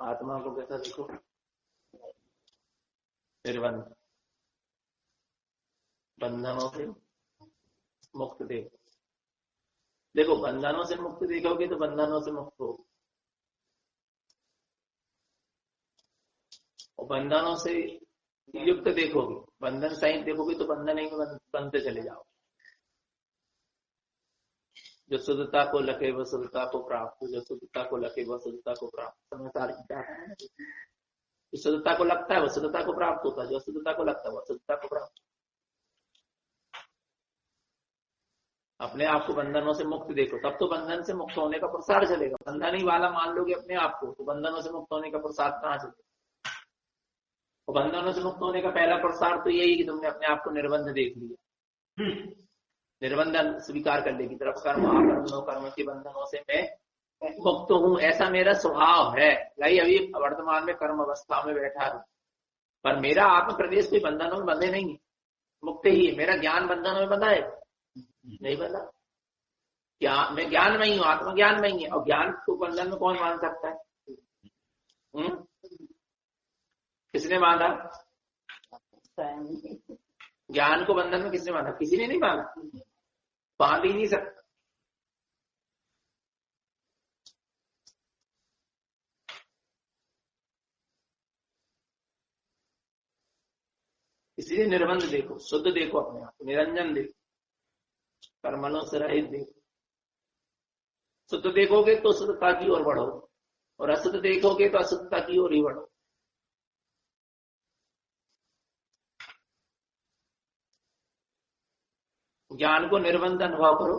आत्मा को कैसा देखो? निर्बंध, बंधनों से मुक्त देखो। देखो बंधनों से मुक्त देखोगे तो बंधनों से मुक्त हो, और बंधनों से युक्त देखोगे, बंधन सहित देखोगे तो बंधन ही बनते चले जाओ। जो शुद्धता को लखे वह शुद्धता को प्राप्त, जो शुद्धता को लखे वह शुद्धता को प्राप्त। समझदार क्या है? जो शुद्धता को लगता है वह शुद्धता को प्राप्त होता है, जो शुद्धता को लगता है वह शुद्धता को प्राप्त। अपने आप को बंधनों से मुक्त देखो, तब तो बंधन से मुक्त होने का प्रसार चलेगा। बंधन ही वाला मान लोगे अपने आप को तो बंधनों से मुक्त होने का प्रसार कहां चलेगा? और बंधनों से मुक्त होने का पहला प्रसार तो यही कि तुमने अपने आप को निर्बंध देख लिया। निर्बंधन स्वीकार कर लेगी, तरफ कर्म अकर्म नो कर्म के बंधनों से मैं मुक्त हूं, ऐसा मेरा स्वभाव है। भाई अभी वर्तमान में कर्म अवस्था में बैठा है, पर मेरा आत्म प्रदेश कोई बंधनों में बंधे नहीं है, मुक्त ही है। मेरा ज्ञान बंधनों में बंधा है? नहीं बंधा। मैं ज्ञानमयी हूँ, आत्मा ज्ञानमयी है, और ज्ञान को बंधन में कौन मान सकता है? किसने बांधा? ज्ञान को बंधन में किसने बांधा? किसी ने नहीं बांधा, बांध ही नहीं सकता। इसलिए निर्बंध देखो, शुद्ध देखो अपने आप को, निरंजन देखो, कर्मों से रहित देखो। शुद्ध देखोगे तो शुद्धता की ओर बढ़ो, और अशुद्ध देखोगे तो अशुद्धता की ओर ही बढ़ो। ज्ञान को निर्बंध अनुभव करो,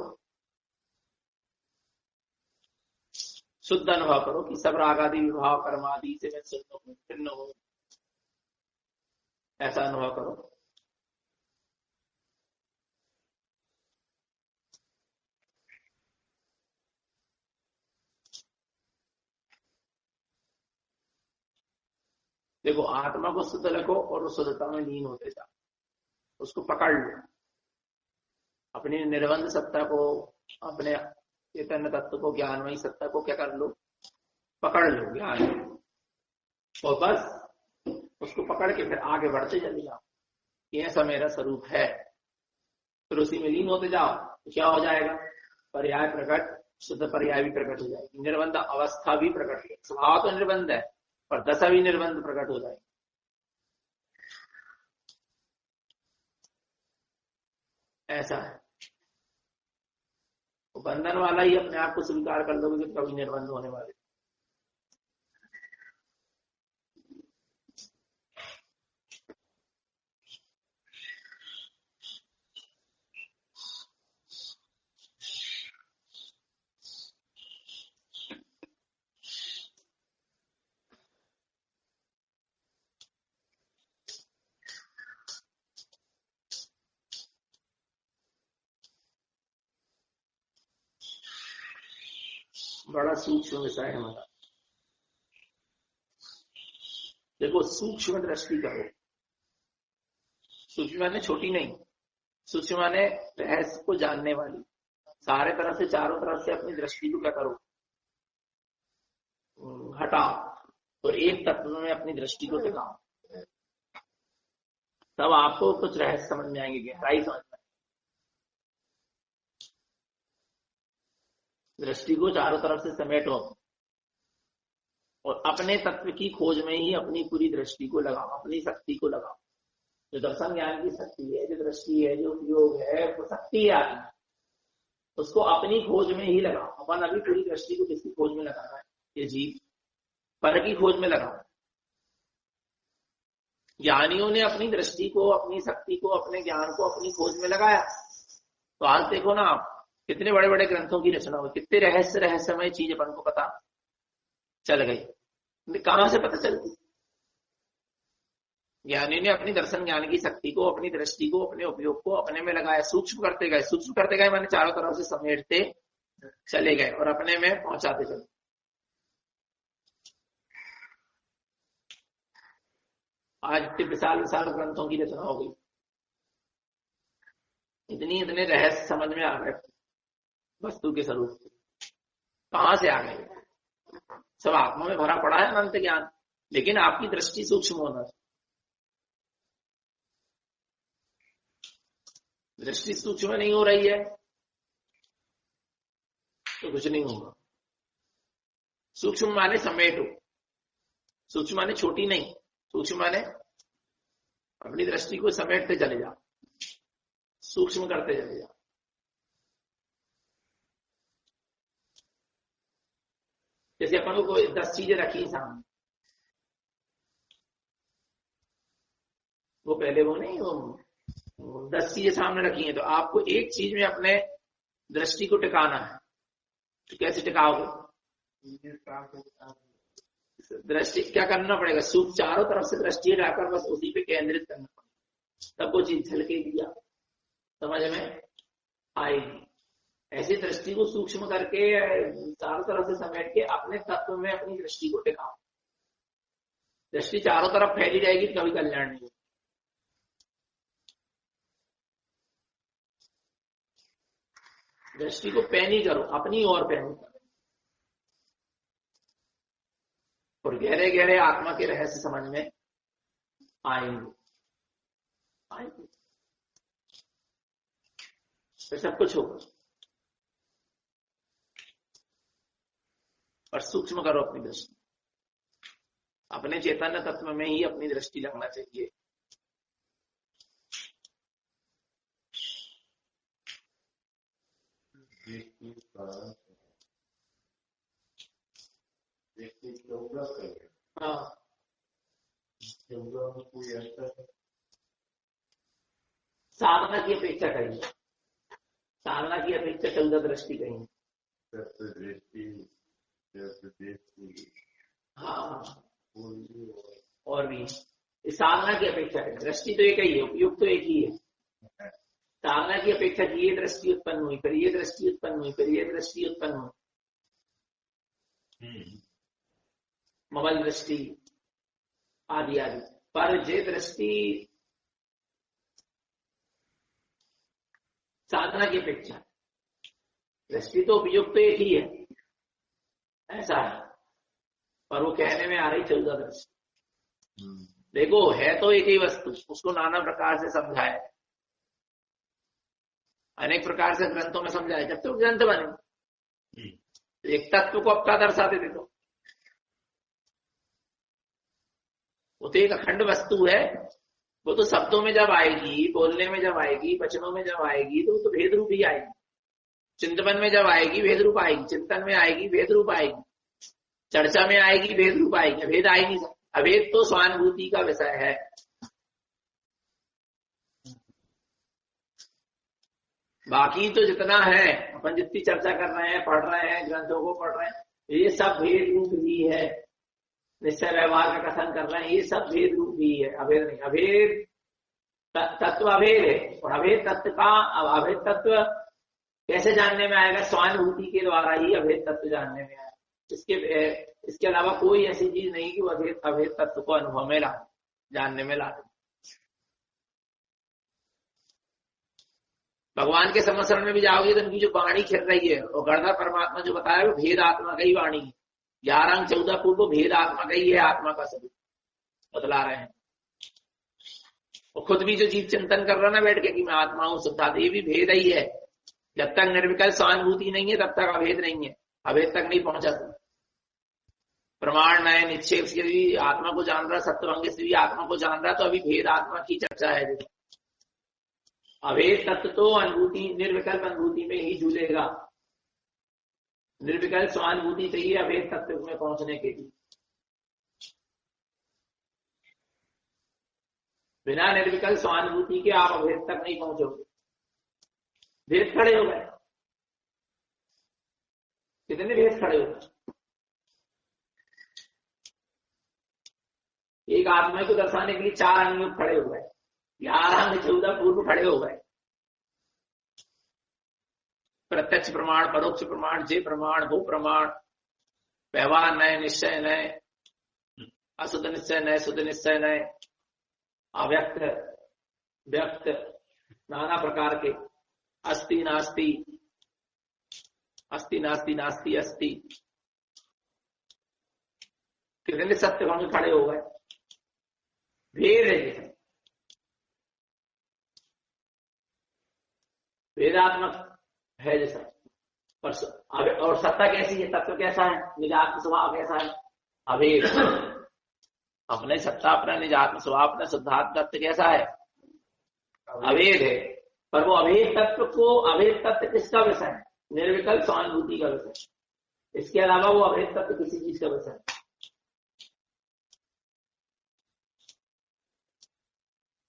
शुद्ध अनुभव करो कि सब राग आदि विभाव कर्म आदि से मैं शुद्ध हूं, भिन्न हूं, ऐसा अनुभव करो। देखो आत्मा को शुद्ध रखो और उस शुद्धता में लीन होते जाओ, उसको पकड़ लो। अपनी निर्बंध सत्ता को, अपने चैतन्य तत्व को, ज्ञानमयी सत्ता को क्या कर लो? पकड़ लो ज्ञान, और बस उसको पकड़ के फिर आगे बढ़ते चले जाओ। ये ऐसा मेरा स्वरूप है, फिर उसी में लीन होते जाओ तो क्या हो जाएगा? पर्याय प्रकट, शुद्ध पर्याय भी प्रकट हो जाएगी, निर्बंध अवस्था भी प्रकट हो, स्वभाव तो निर्बंध है पर दशा भी निर्बंध प्रकट हो जाएगी। ऐसा है, तो बंधन वाला ही अपने आप को स्वीकार कर लोगे कि कभी निर्बंध होने वाले। बड़ा सूक्ष्म विषय है हमारा। देखो सूक्ष्म दृष्टि करो, सूक्ष्म माने छोटी नहीं, सूक्ष्म माने रहस्य को जानने वाली। सारे तरफ से, चारों तरफ से अपनी दृष्टि को क्या करो? हटाओ, और एक तत्व में अपनी दृष्टि को टिकाओ, तब आपको कुछ रहस्य समझ में आएंगे, गहराई समझ में। दृष्टि को चारों तरफ से समेटो और अपने तत्व की खोज में ही अपनी पूरी दृष्टि को लगाओ, अपनी शक्ति को लगाओ। जो दर्शन ज्ञान की शक्ति है, जो दृष्टि है, जो उपयोग है, वो शक्ति है आत्मा, उसको अपनी खोज में ही लगाओ। अपन अभी पूरी दृष्टि को किसकी खोज में लगा रहा है? ये जीव पर की खोज में लगाओ। ज्ञानियों ने अपनी दृष्टि को, अपनी शक्ति को, अपने ज्ञान को अपनी खोज में लगाया। तो आज देखो ना आप, कितने बड़े बड़े ग्रंथों की रचना हुई, कितने रहस्यमय चीज अपन को पता चल गई। कहां से पता चलती? ज्ञानी ने अपनी दर्शन ज्ञान की शक्ति को, अपनी दृष्टि को, अपने उपयोग को अपने में लगाया, सूक्ष्म करते गए, सूक्ष्म करते गए माने चारों तरफ से समेटते चले गए और अपने में पहुंचाते चले। आज इतने विशाल विशाल ग्रंथों की रचना हो गई, इतने रहस्य समझ में आ गए वस्तु के स्वरूप। कहां से आ गए? सब आत्मा में भरा पड़ा है अनंत ज्ञान, लेकिन आपकी दृष्टि सूक्ष्म होना चाहिए। दृष्टि सूक्ष्म नहीं हो रही है तो कुछ नहीं होगा। सूक्ष्म माने समेटो, सूक्ष्म माने छोटी नहीं, सूक्ष्म माने अपनी दृष्टि को समेटते चले जाओ, सूक्ष्म करते चले जाओ। जैसे अपन को कोई 10 चीजें रखी सामने, वो पहले वो नहीं, वो 10 चीजें सामने रखी हैं, तो आपको एक चीज में अपने दृष्टि को टिकाना है। तो कैसे टिकाओगे? दृष्टि क्या करना पड़ेगा? सूक्ष्म चारों तरफ से दृष्टि हटाकर बस उसी पे केंद्रित करना पड़ेगा, तब वो चीज झलकेगी, समझ में आएगी। ऐसी दृष्टि को सूक्ष्म करके चारों तरफ से समेट के अपने तत्व में अपनी दृष्टि को टिकाओ। दृष्टि चारों तरफ फैली रहेगी तो कभी कल्याण नहीं होगा। दृष्टि को पैनी करो, अपनी ओर पैनी करो, और गहरे गहरे आत्मा के रहस्य समझ में आएंगे। तो सब कुछ होगा। और सूक्ष्म करो अपनी दृष्टि, अपने चैतन्य तत्व में ही अपनी दृष्टि लगना चाहिए। हाँ, साधना की अपेक्षा कहीं, साधना की अपेक्षा 14 दृष्टि कहीं। हाँ, और भी साधना की अपेक्षा है। दृष्टि तो एक ही है, उपयोग तो एक ही है। साधना की अपेक्षा की ये दृष्टि उत्पन्न हुई, फिर ये दृष्टि उत्पन्न हुई, फिर ये दृष्टि उत्पन्न हुई, ममल दृष्टि आदि आदि। पर जे दृष्टि साधना की अपेक्षा, दृष्टि तो उपयोग तो एक ही है, ऐसा है, पर वो कहने में आ रही 14 दृष्टि। देखो, है तो एक ही वस्तु, उसको नाना प्रकार से समझाए, अनेक प्रकार से ग्रंथों में समझाए, जब तो ग्रंथ बने। एक तत्व को अपना दर्शाते थे, तो वो तो एक अखंड वस्तु है। वो तो शब्दों में जब आएगी, बोलने में जब आएगी, वचनों में जब आएगी, तो वो तो भेद रूप ही आएगी। चिंतन में जब आएगी भेद रूप आएगी, चिंतन में आएगी भेद रूप आएगी, चर्चा में आएगी भेद रूप आएगी। भेद आ ही नहीं सकता। अभेद तो स्वानुभूति का विषय है। बाकी तो जितना है, अपन जितनी चर्चा कर रहे हैं, पढ़ रहे हैं, ग्रंथों को पढ़ रहे हैं, ये सब भेद रूप ही है। निश्चय व्यवहार का कथन कर रहे हैं, ये सब भेद रूप ही है, अभेद नहीं। अभेद तत्व अभेद है, और अभेद तत्व का अभेद तत्व कैसे जानने में आएगा? स्वानुभूति के द्वारा ही अभेद तत्व जानने में आएगा। इसके अलावा कोई ऐसी चीज नहीं कि वो अभेद तत्व को अनुभव में ला, जानने में ला दे। भगवान के समस्रण में भी जाओगे तो उनकी जो वाणी खिल रही है, और गणधर परमात्मा जो बताया वो भेद आत्मा का ही वाणी है। 11 अंग 14 पूर्व भेद आत्मा का ही है, आत्मा का स्वरूप बतला रहे हैं। और खुद भी जो जीव चिंतन कर रहा है ना बैठ के कि मैं आत्मा हूं, शुद्धात्मा, ये भी भेद ही है। जब तक निर्विकल्प सहानुभूति नहीं है तब तक अभेद नहीं है, अभेद तक नहीं पहुंचा। प्रमाण नए निश्चय से भी आत्मा को जान रहा, सत्वंग से भी आत्मा को जान रहा, तो अभी भेद आत्मा की चर्चा है। अभेद तत्व तो अनुभूति, निर्विकल्प अनुभूति में ही झूलेगा। निर्विकल्प स्वानुभूति चाहिए अभेद तत्व में पहुंचने के लिए। बिना निर्विकल्प स्वानुभूति के आप अभेद तक नहीं पहुंचोगे। भेद खड़े हो गए, कितने भेद खड़े हो गए। एक आत्मा को दर्शाने के लिए 4 अंग खड़े हो गए, 11 अंग 14 पूर्व खड़े हो गए। प्रत्यक्ष प्रमाण, परोक्ष प्रमाण, जे प्रमाण, वो प्रमाण, व्यवहार नए, निश्चय नए, असुध निश्चय नए, शुद्ध निश्चय नए, अव्यक्त व्यक्त, नाना प्रकार के, अस्ति नास्ति, अस्ति नास्ति, नास्ति अस्ति, कितने सत्य भंग खड़े हो गए। भेद है जैसे वेदात्मक है जैसा, और सत्ता कैसी है, तत्व कैसा है, निजात्म स्वभाव कैसा है, अभेद। अपने सत्ता, अपना निजात्म स्वभाव, अपना शुद्धात्म तत्व कैसा है, अभेद है। पर वो अभेद तत्व किसका विषय है, निर्विकल्प स्वानुभूति का विषय। इसके अलावा वो अभेद तत्व किसी चीज का विषय है।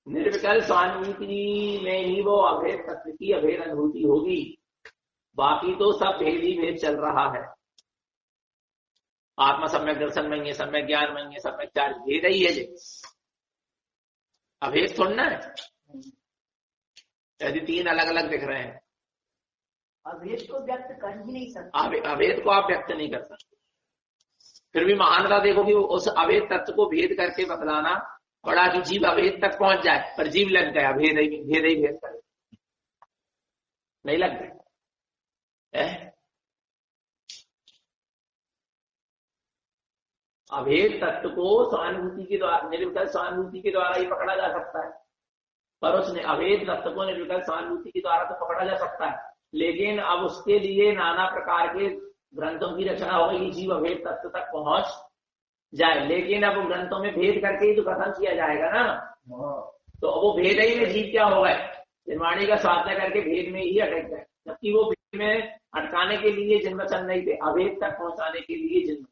निर्विकल्प स्वानुभूति में ही वो अभेद तत्व की अभेद अनुभूति होगी। बाकी तो सब भेद ही भेद चल रहा है। आत्मा सम्यक दर्शन में, सम्यक ज्ञान में, सम्यक चार भेद ही है जी, अभेद थोड़ा है। यदि तीन अलग अलग दिख रहे हैं, अभेद को व्यक्त कर ही नहीं सकते, अभेद को आप व्यक्त नहीं कर सकते। फिर भी महानता देखो कि उस अभेद तत्व को भेद करके बतलाना बड़ा कि जीव अभेद तक पहुंच जाए, पर जीव लग गया भेद ही भेद करे, नहीं लग गया। अभेद तत्व को सहानुभूति के द्वारा, निर्विकल्प सहानुभूति के द्वारा ही पकड़ा जा सकता है। पर उसने अभेद तत्व को निर्विकल्प सहानुभूति के द्वारा तो पकड़ा जा सकता है, लेकिन अब उसके लिए नाना प्रकार के ग्रंथों की रचना हो गई, जीव अभेद तत्व तक पहुंच जाए। लेकिन अब ग्रंथों में भेद करके ही तो कथन किया जाएगा ना, तो वो भेद ही में जीव क्या हो गए, निर्वाणी का स्वाध्याय करके भेद में ही अटक गए। जबकि वो भेद में अटकाने के लिए जन्मचन नहीं थे, अभेद तक पहुंचाने के लिए जन्म।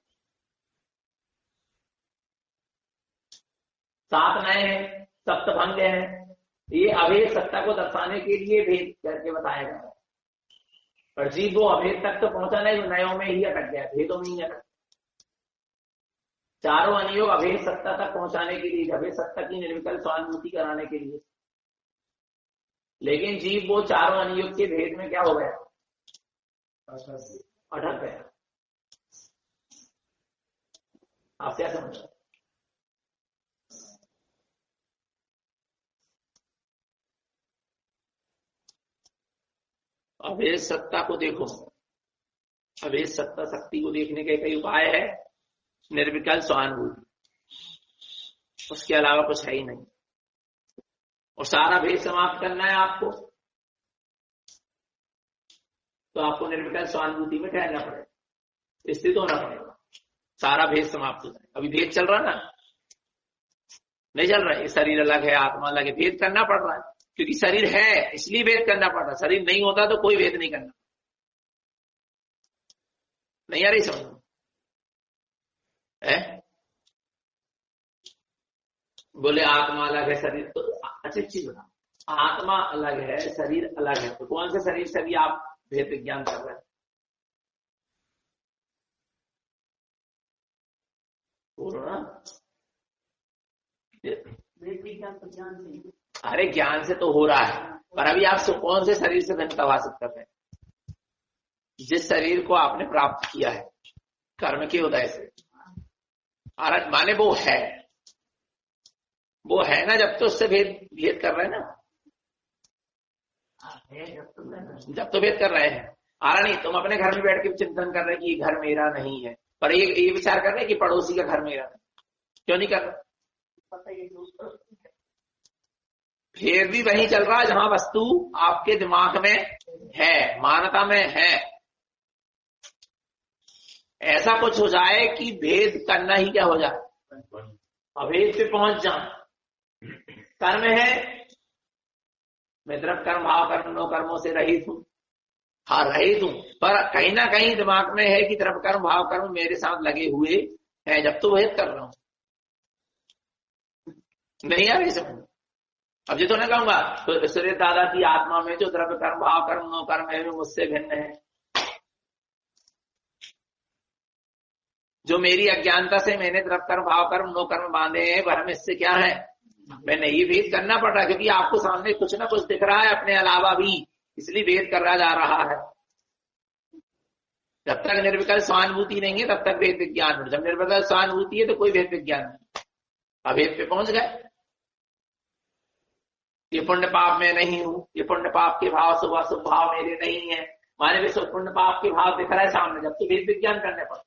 सात नए हैं, सप्तभंग हैं, ये अभेद सत्ता को दर्शाने के लिए भेद करके बताया गया है। पर जीव वो अभेद तक तो पहुंचा नहीं, नयों में ही अटक गया, भेदों में ही अटक। चारों अनियोग अभेद सत्ता तक पहुंचाने के लिए, अभेद सत्ता की निर्विकल्प स्वानुभूति कराने के लिए। लेकिन जीव वो चारों अनियोग के भेद में क्या हो गया, अटक गया। आप क्या समझ, अभेद सत्ता को देखो, अभेद सत्ता शक्ति को देखने का कई उपाय है, निर्विकल्प स्वानुभूति, उसके अलावा कुछ है ही नहीं। और सारा भेद समाप्त करना है आपको, तो आपको निर्विकल्प स्वानुभूति में ठहरना पड़ेगा, स्थित होना पड़ेगा, सारा भेद समाप्त हो जाए। अभी भेद चल रहा ना, नहीं चल रहा है, ये शरीर अलग है, आत्मा अलग है, भेद करना पड़ रहा है, क्योंकि शरीर है इसलिए भेद करना पड़ रहा है। शरीर नहीं होता तो कोई भेद नहीं करना। नहीं आ रही समझ है? बोले आत्मा अलग है, शरीर तो अच्छी चीज बना, आत्मा अलग है, शरीर अलग है, तो कौन से शरीर से भी आप भेद विज्ञान कर रहे हैं? बोलो ना, भेद विज्ञान तो ज्ञान से, अरे ज्ञान से तो हो रहा है, पर अभी आप कौन से शरीर से भिन्न भाषित कर रहे हैं? जिस शरीर को आपने प्राप्त किया है कर्म के उदय से, माने वो है ना, जब तो उससे भेद कर रहे हैं ना, जब तो भेद कर रहे हैं। आ रहा नहीं, तुम अपने घर में बैठ के चिंतन कर रहे हैं कि ये घर मेरा नहीं है, पर ये विचार कर रहे हैं कि पड़ोसी का घर मेरा नहीं, क्यों नहीं कर रहे? भेद भी वही चल रहा है जहां वस्तु आपके दिमाग में है, मानता में है। ऐसा कुछ हो जाए कि भेद करना ही क्या हो जाए, अभेद पे पहुंच जाए। कर्म है, मैं द्रव्य कर्म भाव कर्म नो कर्मों से रहित हूं, हाँ रहित हूं, पर कहीं ना कहीं दिमाग में है कि द्रव्य कर्म भाव कर्म मेरे साथ लगे हुए हैं, जब तो भेद कर रहा हूं। नहीं आ रही समझ? अब जो तो ना कहूंगा तो सूर्य दादा की आत्मा में जो द्रव्य कर्म भाव कर्म नो कर्म है वो मुझसे भिन्न है, जो मेरी अज्ञानता से मैंने द्रव्य कर्म भाव कर्म नो कर्म बांधे हैं, वह में इससे क्या है, मैंने ये भेद करना पड़ रहा है, क्योंकि आपको सामने कुछ ना कुछ दिख रहा है अपने अलावा भी, इसलिए भेद करा जा रहा है। जब तक निर्विकल्प सहानुभूति नहीं है तब तक भेद विज्ञान, जब निर्विकल्प सहानुभूति है तो कोई भेद विज्ञान नहीं। अभेद पे पहुंच गए, ये पुण्य पाप में नहीं हूं, ये पुण्य पाप के भाव शुभ अशुभ भाव मेरे नहीं है, माने भी पुण्य पाप के भाव दिख रहा है सामने, जब तो भेद विज्ञान करने पर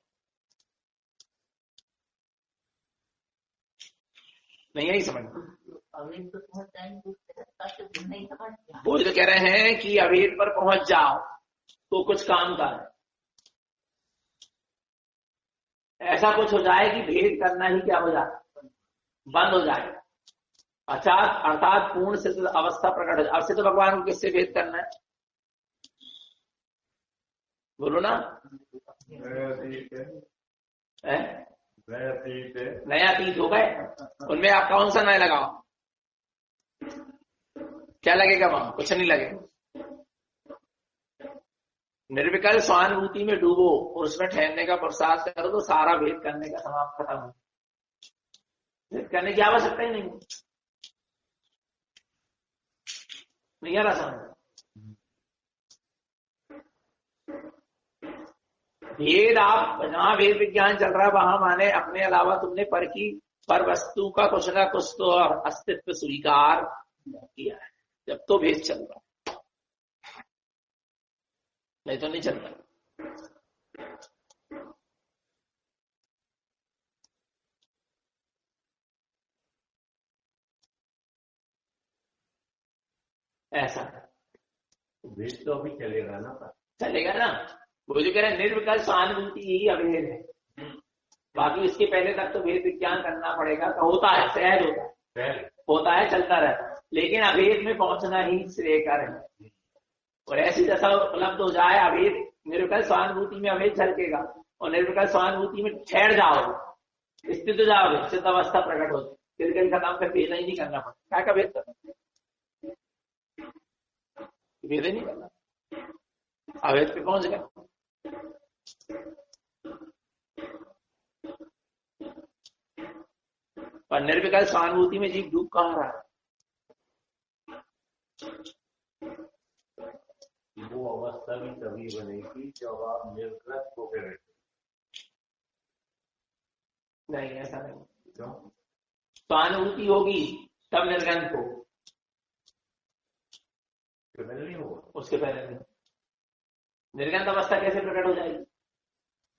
नहीं यही समझ अवेद तो पहुंच जाएंगे, कष्ट नहीं समझ। वो जो कह रहे हैं कि अभेद पर पहुंच जाओ तो कुछ काम का है, ऐसा कुछ हो जाए कि भेद करना ही क्या हो जाए, बंद हो जाए, अर्थात पूर्ण सिद्ध अवस्था प्रकट हो जाए। अब सिद्ध भगवान को किससे भेद करना है, बोलो ना। नया अतीत हो गए, उनमें आप कौन सा नया लगाओ, क्या लगेगा वहां, कुछ नहीं लगेगा। निर्विकल्प स्वानुभूति में डूबो और उसमें ठहरने का प्रसाद करो तो सारा भेद करने का समाप्त खत्म हो, भेद करने की आवश्यकता ही नहीं आ रहा समझ। भेद आप जहां वेद विज्ञान चल रहा है वहां माने अपने अलावा तुमने पर वस्तु का कुछ ना कुछ तो अस्तित्व स्वीकार किया है, जब तो भेद चल रहा, नहीं तो नहीं चलता। ऐसा भेद तो अभी चलेगा ना, चलेगा ना। वो जो कह रहे हैं निर्विकल्प सहानुभूति यही अभेद है, बाकी इसके पहले तक तो भेद विज्ञान करना पड़ेगा। तो होता है, सहज होता है, चलता रहता है, लेकिन अभेद में पहुंचना ही श्रेयकर है। और ऐसी दशा उपलब्ध हो जाए, अभेद निर्विकल्प सहानुभूति में अभेद झलकेगा और निर्विकल्प सहानुभूति में ठहर जाओगे, स्थित हो जाओगे, सिद्ध अवस्था प्रकट होती, तिरकल का काम का भेद ही नहीं करना पड़ता। क्या का भेद करना, भेद ही नहीं करना, अभेद पे पहुंच गया। पर निर्विकल्प सहानुभूति में जीव डूब कहां रहा है, वो अवस्था भी तभी बनेगी जब आप निर्विकल्प होकर रहते। नहीं ऐसा नहीं, क्यों? सहानुभूति होगी तब निर्गंध को, नहीं होगा, उसके पहले नहीं। निर्गंध अवस्था कैसे प्रकट हो जाएगी,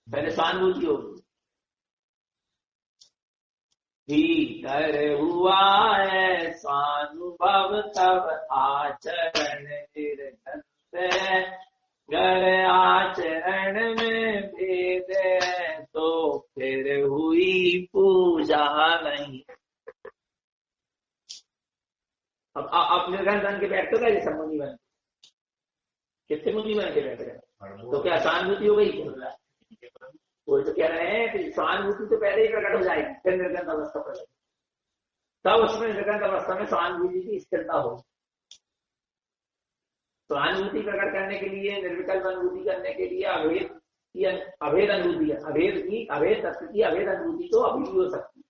पहले सहानुभूति होगी। भीतर हुआ है स्वानुभव तब आचरण निर्गंध, गर आचरण में भेद तो फिर हुई पूजा नहीं। अब निर्गंध बन के बैठते गए, जैसे मुनि बन, कितने मुनि बन के बैठ गए, तो क्या सहानुभूति हो गई? वो तो कह रहे हैं कि सहानुभूति तो पहले ही प्रकट हो जाएगी, फिर निर्गंध अवस्था पर, तब उसमें निर्गंध अवस्था में सहानुभूति की स्थिरता हो। सहानुभूति प्रकट करने के लिए, निर्विकल्प अनुभूति करने के लिए अभेद अनुभूति, अभेद तत्व की अभेद अनुभूति तो अभी भी हो सकती है,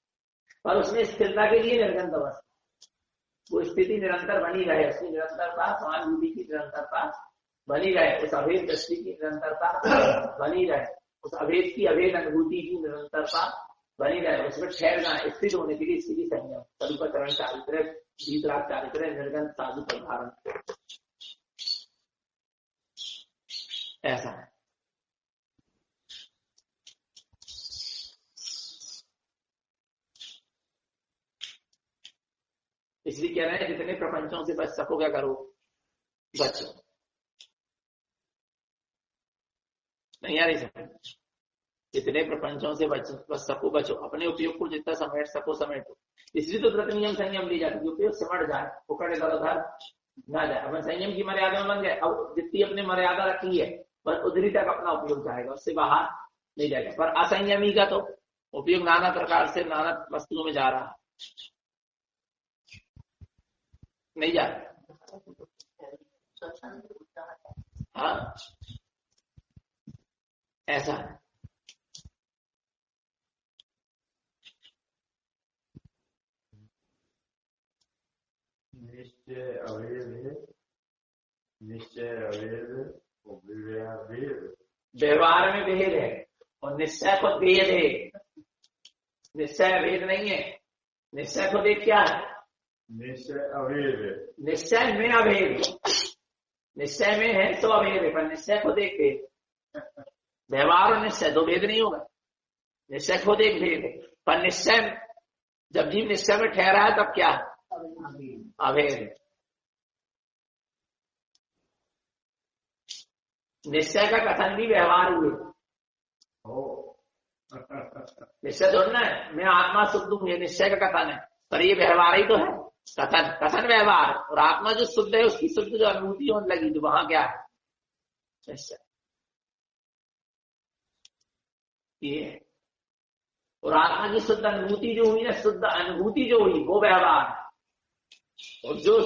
पर उसमें स्थिरता के लिए निर्गंध अवस्था, वो स्थिति निरंतर बनी रहे, उसकी निरंतरता, सहानुभूति की निरंतरता बनी रहे, उस अभेद दृष्टि की निरंतरता बनी रहे, उस अभेद की अभेद अनुभूति की निरंतरता बनी रहे, उसमें ठहरना, स्थित होने के लिए स्थिति संयम, तदुपचरण चारित्र, वीतराग चारित्र, निर्गंध साधु प्रधारण, ऐसा है। इसलिए कह रहे हैं जितने प्रपंचों से बच सको क्या करो, बचो। नहीं आ रही समझ, जितने प्रपंचों से बच सको बचो, अपने उपयोग को जितना समेट सको समेटो। इसलिए तो व्रत नियम संयम ली जाती है, उपयोग सिमट जाए, उकड़ इधर उधर ना जाए। अपन संयम की मर्यादा में बन गए, अब जितनी अपनी मर्यादा रखी है बस उधरी तक अपना उपयोग जाएगा, उससे बाहर नहीं जाएगा। पर असंयमी का तो उपयोग नाना प्रकार से नाना वस्तुओं में जा रहा है, नहीं जा रहा। हाँ ऐसा है। निश्चय अभेद है, निश्चय अभेद, व्यवहार में भेद है और निश्चय खुद भेद है। निश्चय भेद नहीं है, निश्चय खुद एक क्या है, निश्चय अभेद है, निश्चय में अभेद, निश्चय में है तो अभेद है, पर निश्चय खुद एक भेद। व्यवहार और निश्चय दो भेद नहीं होगा, निश्चय खुद एक भेद है, पर निश्चय जब जीव निश्चय में ठहरा है तब क्या है? अभेद। निश्चय का कथन भी व्यवहार हुए। निश्चय जोड़ना है, मैं आत्मा शुद्ध हूं, ये निश्चय का कथन है, पर ये व्यवहार ही तो है। कथन कथन व्यवहार, और आत्मा जो शुद्ध है उसकी शुद्ध जो अनुभूति होने लगी, जो वहां क्या है? निश्चय। ये है। और आत्मा की शुद्ध अनुभूति जो हुई ना, शुद्ध अनुभूति जो हुई वो व्यवहार है। और जो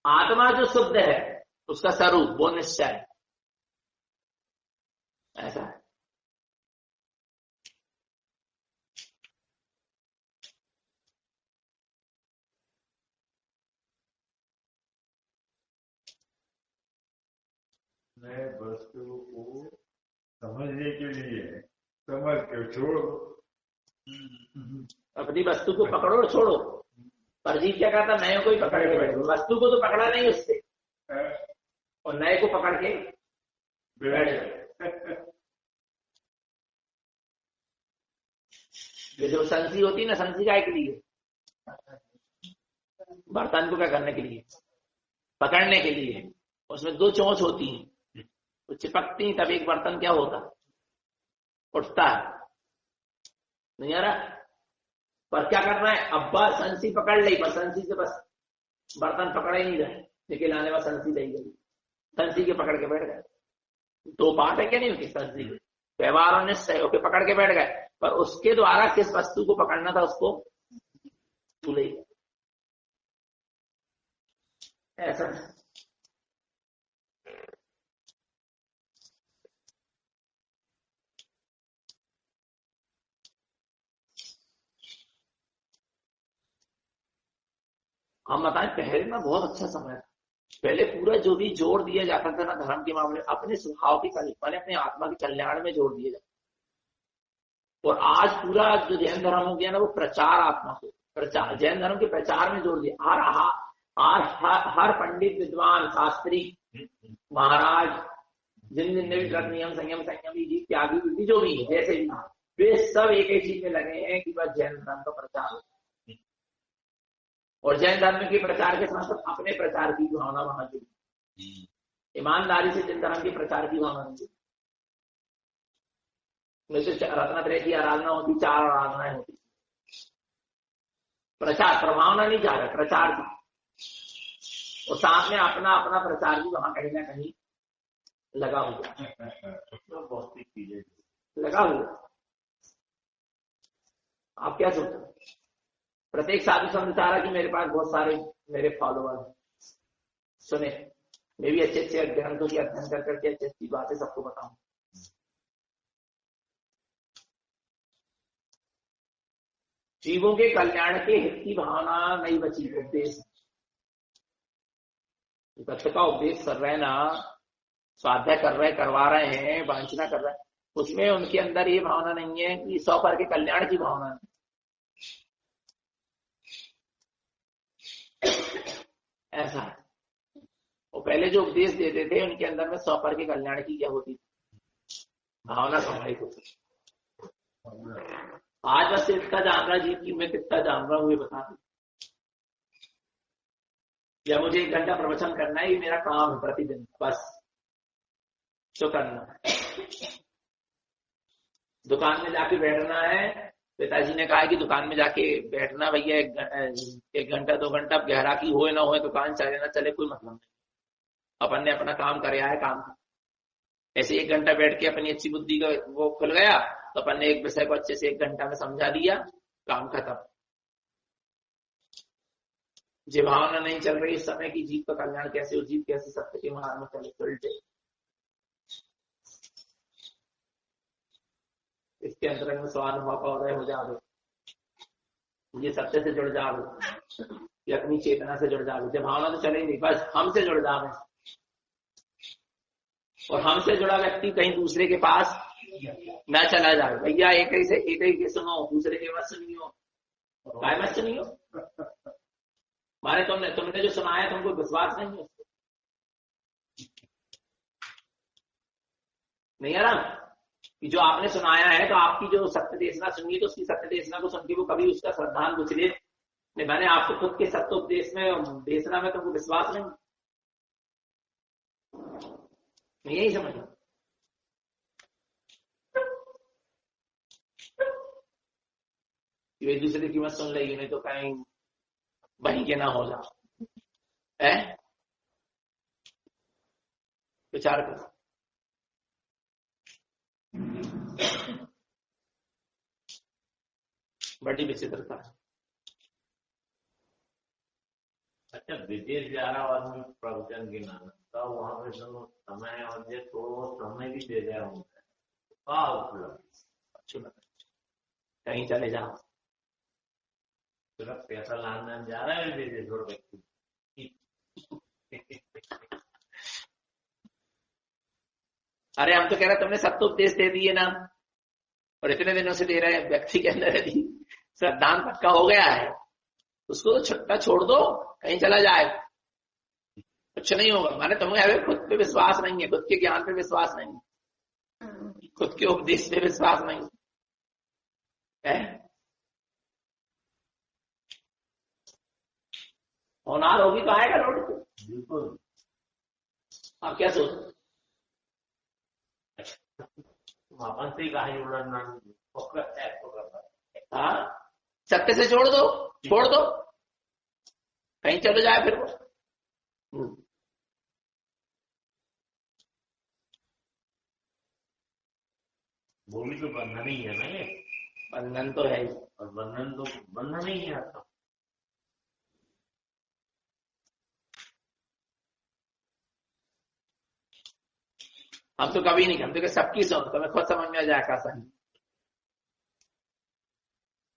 आत्मा जो शुद्ध है उसका स्वरूप वो निश्चय है। ऐसा है। मैं वस्तु को समझने के लिए समझ के छोड़ो, अपनी वस्तु को पकड़ो और छोड़ो। पर जीव क्या कहता, नए को ही पकड़ के बैठो। वस्तु को तो पकड़ा नहीं उससे, और नए को पकड़ के बैठ गए। जो संसी होती है ना, संसी काय के लिए? बर्तन को क्या करने के लिए? पकड़ने के लिए। उसमें दो चोंच होती हैं, तो चिपकती, तब एक बर्तन क्या होता, उठता है। नहीं आ रहा? पर क्या कर रहा है, अब्बा संसी पकड़ ली, पर संसी से बस बर्तन पकड़ ही नहीं रहे, लेकिन आने वाला संसी नहीं गई, संसी के पकड़ के बैठ गए। दो बात है क्या नहीं होती संसी की? व्यवहार और निश्चय होके पकड़ के बैठ गए, पर उसके द्वारा किस वस्तु को पकड़ना था उसको भूले। ऐसा हम बताएं, पहले ना बहुत अच्छा समय था। पहले पूरा जो भी जोर दिया जाता था ना धर्म के मामले, अपने स्वभाव के कल्याण, अपने आत्मा के कल्याण में जोर दिया जाता। और आज पूरा जो जैन धर्म हो गया ना, वो प्रचार आत्मा को, प्रचार, जैन धर्म के प्रचार में जोर दिया। हर पंडित, विद्वान, शास्त्री, महाराज, जिन जिन ने भी व्रत, नियम, संयम, संयमी जी, त्यागी विधि जो भी है, जैसे भी, वे सब एक ही चीज में लगे हैं कि बस जैन धर्म का प्रचार हो। और जैन धर्म के प्रचार के साथ साथ अपने प्रचार की भावना वहां जुड़ी, ईमानदारी से जैन धर्म के प्रचार की भावना जुड़ी। वैसे रत्नत्रय की आराधना होती, 4 आराधनाएं होती। प्रचार, प्रभावना नहीं जा रहा, प्रचार की, और साथ में अपना अपना प्रचार भी वहां कहीं ना कहीं लगा हुआ, बहुत चीजें लगा हुआ। आप क्या सोचते? प्रत्येक साधु संत चाह रहा कि मेरे पास बहुत सारे मेरे फॉलोअर सुने, मैं भी अच्छे अच्छे ग्रंथों की अध्ययन कर करके अच्छी अच्छी बातें सबको बताऊं। जीवों के कल्याण के हित की भावना नहीं बची। उपदेश, तत्व का उपदेश कर रहे हैं ना, स्वाध्याय कर रहे, करवा रहे हैं, वांछना कर रहे हैं, उसमें उनके अंदर ये भावना नहीं है कि 100 पर के कल्याण की भावना नहीं। ऐसा है। वो पहले जो उपदेश देते थे उनके अंदर में 100 पर के कल्याण की क्या होती थी, भावना समाई होती। आज बस इतना जान रहा जी कि मैं कितना जान रहा हूं ये बता दूं, या मुझे 1 घंटा प्रवचन करना है, ये मेरा काम है प्रतिदिन, बस जो करना है। दुकान में जाके बैठना है, पिताजी ने कहा कि दुकान में जाके बैठना भैया 1 घंटा 2 घंटा, गहराकी होए ना होए, दुकान चले ना चले कोई मतलब नहीं, अपन ने अपना काम कर है काम। ऐसे 1 घंटा बैठ के अपनी अच्छी बुद्धि का वो खुल गया, तो अपन ने एक विषय को अच्छे से 1 घंटा में समझा दिया, काम खत्म। जो भावना नहीं चल रही इस समय की जीव का कल्याण कैसे हो, जीव कैसे सत्य के मार्ग में चले, उल्टे इसके अंतर्गत में स्वानुभव का उदय हो जावे, ये सत्य से जुड़ जावे, ये अपनी चेतना से जुड़ जावे। जब भावना तो चले नहीं, बस हमसे जुड़ जावे, और हमसे जुड़ा व्यक्ति कहीं दूसरे के पास न चला जाए। भैया एक ही के सुनो, दूसरे के मत सुनियो, काय मत सुनियो, मारे तुमने जो सुनाया तुमको विश्वास नहीं है, नहीं आ रहा। कि जो आपने सुनाया है तो आपकी जो सत्य देशना सुनिए तो उसकी सत्य देशना को सुन के वो कभी उसका श्रद्धान विचलित नहीं। मैंने आपको खुद के सत्योपदेश में देशना में तुमको विश्वास नहीं, मैं यही समझ एक दूसरे की मत सुन लेगी, नहीं तो कहीं वहीं के ना हो जाओ। है विचार करो। बड़ी विचित्रता। अच्छा, विदेश जा रहा आदमी प्रवचन के नाम तो वहां पे जो समय और जो तो समय भी दे दिया होता है, कहीं चले जाओ, सिर्फ पैसा लाना जा रहा है विदेश और व्यक्ति। अरे हम तो कह रहे तुमने सत्योपदेश दे दिए ना, और इतने दिनों से दे रहे हैं, व्यक्ति के अंदर यदि श्रद्धान पक्का हो गया है उसको तो छुट्टा छोड़ दो, कहीं चला जाए, कुछ नहीं होगा। माने तुम्हें खुद पे विश्वास नहीं है, खुद के ज्ञान पे विश्वास नहीं है, खुद के उपदेश पे विश्वास नहीं है। होनार होगी तो आएगा लौट के। बिल्कुल। आप क्या सोचते? वापस से कहा उड़ना हाँ, सत्य से छोड़ दो, छोड़ दो, कहीं चलो जाए फिर वो। वो भी तो बंधन ही है ना, ये बंधन तो है ही, और बंधन तो बंधन ही है आपका। हम तो कभी नहीं, हम तो सबकी सुन, तुम्हें खुद समझ में आ जाएगा सही,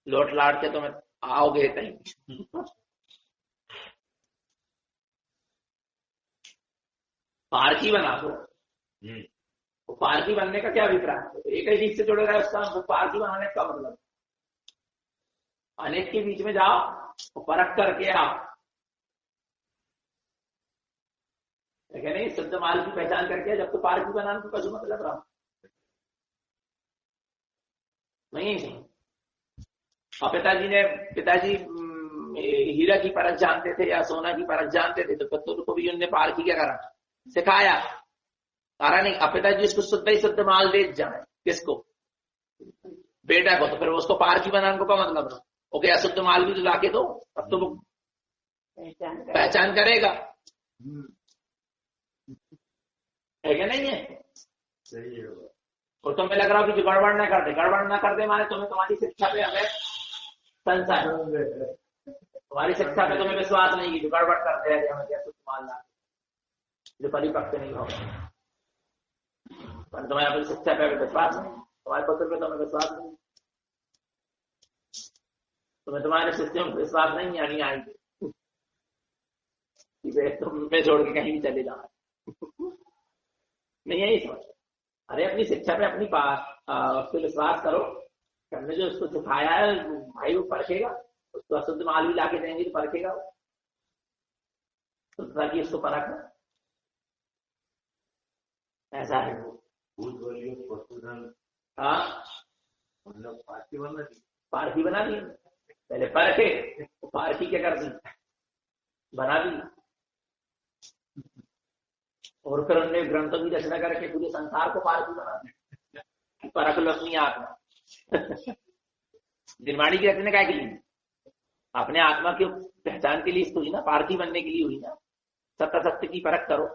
लोट लाट के तुम्हें आओगे कहीं। पारखी बना दो। तो पारखी बनने का क्या अभिप्राय है? एक ही चीज से जुड़े रहे उसका पारखी बनाने का मतलब अनेक के बीच में जाओ और परख करके आओ, नहीं शुद्ध माल की पहचान करके, जब तो पारखी बनाने को कुछ मतलब रहा नहीं है। और पिताजी हीरा की परख जानते थे या सोना की परख जानते थे, तो पुत्र को भी उनने पारखी क्या करा, सिखाया, सारा नहीं। अब पिताजी उसको शुद्ध ही शुद्ध माल दे जाए, किसको? बेटा को, तो फिर उसको पारखी बनाने को क्या मतलब रहा? ओके, अशुद्ध माल भी तो लाके दो, अब तो वो पहचान करेगा, है क्या नहीं है? सही है। और तुम्हें लग रहा हो कि जो गड़बड़ ना कर दे, गड़बड़ ना कर दे माने तुम्हें तुम्हारी शिक्षा पे हमें संशय, तुम्हारी शिक्षा पे तुम्हें विश्वास नहीं, जो गड़बड़ करते हैं हमें क्या कुछ मानना, जो परिपक्व नहीं होगा, तुम्हारे अपनी शिक्षा पे विश्वास नहीं, तुम्हारे पुत्र पे तुम्हें विश्वास नहीं, तुम्हें तुम्हारे शिष्यों पे विश्वास नहीं आनी आएगी, तुम पे छोड़ के कहीं भी चले जाओ। नहीं यही समझ। अरे अपनी शिक्षा पे अपनी उस पर विश्वास करो, हमने जो उसको सिखाया है भाई वो परखेगा, उसको अशुद्ध माल भी लाके देंगे तो परखेगा, तो ताकि उसको परख, ऐसा है वो। हाँ, मतलब पारखी बना दी, पहले परखे, पारखी क्या कर दी, बना दी, और फिर उन्होंने ग्रंथों की रचना करके पूरे संसार को पारखी बना दी, परख लो अपनी आत्मा। निर्माणी की रचना क्या के लिए? अपने आत्मा की पहचान के लिए हुई ना, पारखी बनने के लिए हुई ना। सत्य सत्य की परख करो,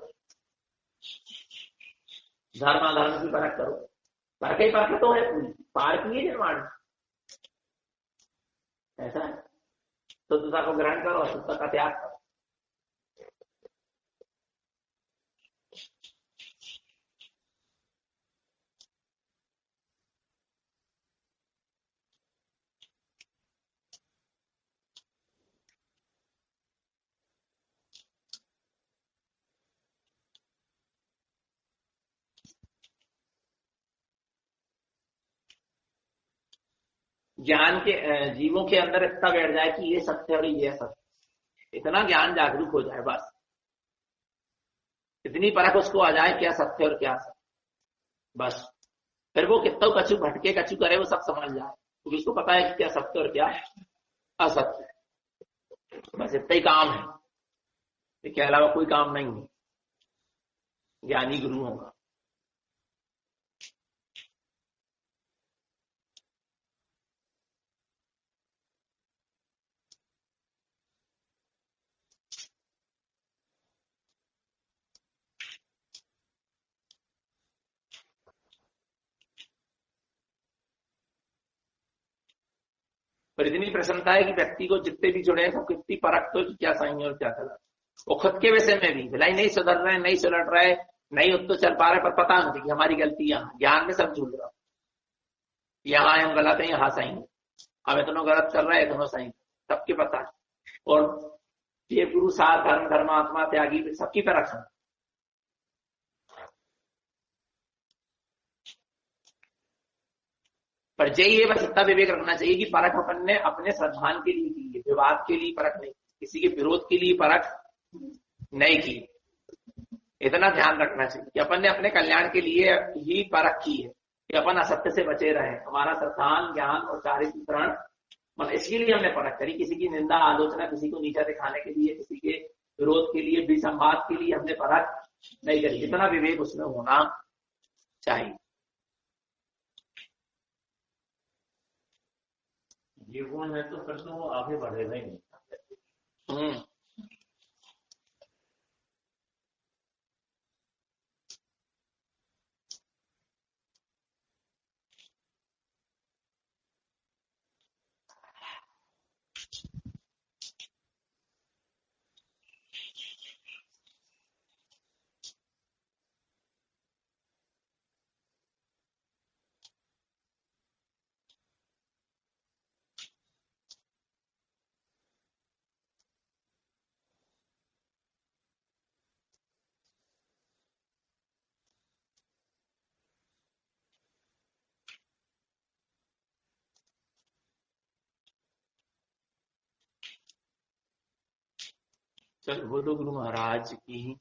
धर्म अधर्म की परख करो, परख ही परख तो है पूरी, पारखी है निर्माण, ऐसा है। शुद्धता को ग्रहण करो, शुद्धता का त्याग करो। ज्ञान के जीवों के अंदर इतना बैठ जाए कि ये सत्य और ये सत्य, इतना ज्ञान जागरूक हो जाए, बस इतनी परख उसको आ जाए क्या सत्य और क्या सत्य, बस फिर वो कितना कछु भटके कछु करे वो सब समझ जाए, क्योंकि उसको पता है कि क्या सत्य और क्या असत्य। बस इतना ही काम है, इसके अलावा कोई काम नहीं है ज्ञानी गुरु होगा। पर इतनी प्रसन्नता है कि व्यक्ति को जितने भी जुड़े हैं सब कितनी परख तो क्या सही और क्या गलत, वो खुद के विषय में भी भलाई नहीं सुधर रहे, नहीं सुलट रहे, नहीं उत तो चल पा रहे, पर पता नहीं कि हमारी गलती यहाँ ज्ञान में सब झूल रहा, यहाँ हम गलत है यहाँ सही है, हमें दोनों गलत कर रहे हैं दोनों सही, सबके पता है। और ये गुरु सार धर्म धर्मात्मा त्यागी सबकी परख है। पर जय ये बस इतना विवेक रखना चाहिए कि परख अपन ने अपने श्रद्धान के लिए की है, विवाद के लिए परख नहीं, किसी के विरोध के लिए परख नहीं की। इतना ध्यान रखना चाहिए कि अपन ने अपने कल्याण के लिए ही परख की है कि अपन असत्य से बचे रहे, हमारा श्रद्धान ज्ञान और चारित्रण मतलब इसके लिए हमने परख करी, किसी की निंदा आलोचना, किसी को नीचा दिखाने के लिए, किसी के विरोध के लिए, विसंवाद के लिए हमने परख नहीं करी। इतना विवेक उसमें होना चाहिए। ये गुण है तो फिर तो वो आगे बढ़ेगा ही नहीं। चल बोलो गुरु महाराज की।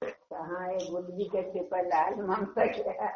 कहाँ है बुद्धि के पेपर लाल ममता क्या